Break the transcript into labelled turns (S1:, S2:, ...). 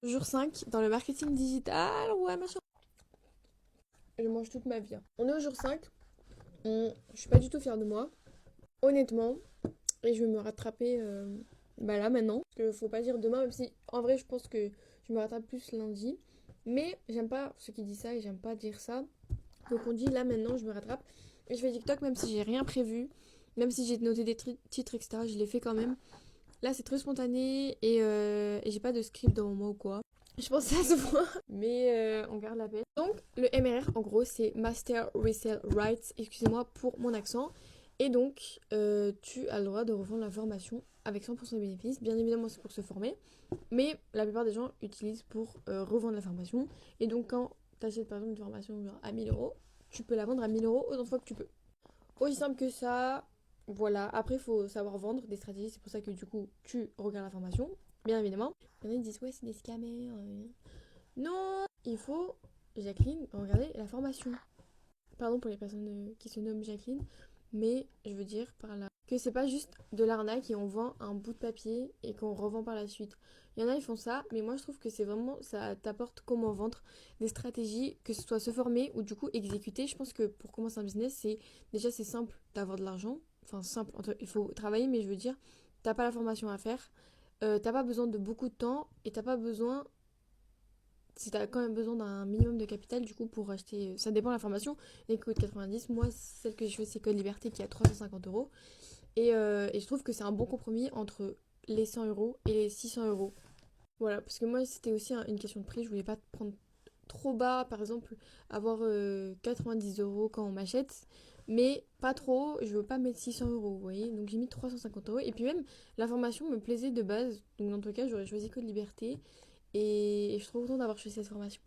S1: Jour 5 dans le marketing digital, ouais, machin. Je mange toute ma vie, hein. On est au jour 5. Je suis pas du tout fière de moi, honnêtement. Et je vais me rattraper bah là maintenant. Parce que faut pas dire demain, même si en vrai je pense que je me rattrape plus lundi. Mais j'aime pas ceux qui disent ça et j'aime pas dire ça. Donc on dit là maintenant je me rattrape. Et je fais TikTok même si j'ai rien prévu. Même si j'ai noté des titres, etc. Je l'ai fait quand même. Là c'est très spontané et j'ai pas de script dans moi ou quoi. Je pense que ça se voit, mais on garde la peine. Donc, le MRR, en gros, c'est Master Resale Rights, excusez-moi pour mon accent. Et donc, tu as le droit de revendre la formation avec 100% de bénéfices. Bien évidemment, c'est pour se former, mais la plupart des gens utilisent pour revendre la formation. Et donc, quand tu achètes par exemple une formation genre, à 1000 euros, tu peux la vendre à 1000 euros autant de fois que tu peux. Aussi simple que ça. Voilà, après il faut savoir vendre des stratégies, c'est pour ça que du coup tu regardes la formation, bien évidemment. Il y en a qui disent ouais c'est des scammers. Non, il faut, Jacqueline, regarder la formation. Pardon pour les personnes qui se nomment Jacqueline, mais je veux dire par là que c'est pas juste de l'arnaque et on vend un bout de papier et qu'on revend par la suite. Il y en a, ils font ça, mais moi je trouve que c'est vraiment, ça t'apporte comment vendre des stratégies, que ce soit se former ou du coup exécuter. Je pense que pour commencer un business, c'est simple d'avoir de l'argent. Enfin, simple, il faut travailler, mais je veux dire, t'as pas la formation à faire, t'as pas besoin de beaucoup de temps et t'as pas besoin si t'as quand même besoin d'un minimum de capital, du coup, pour acheter, ça dépend de la formation, et coûte 90. Moi, celle que je fais, c'est Code Liberté qui a 350 euros. Et je trouve que c'est un bon compromis entre les 100 euros et les 600 euros. Voilà, parce que moi, c'était aussi une question de prix. Je voulais pas prendre trop bas, par exemple, avoir 90 euros quand on m'achète, mais pas trop. Je veux pas mettre 600 euros, vous voyez. Donc j'ai mis 350 euros. Et puis même, la formation me plaisait de base. Donc dans tout cas, j'aurais choisi Code Liberté. Et je suis trop contente d'avoir choisi cette formation.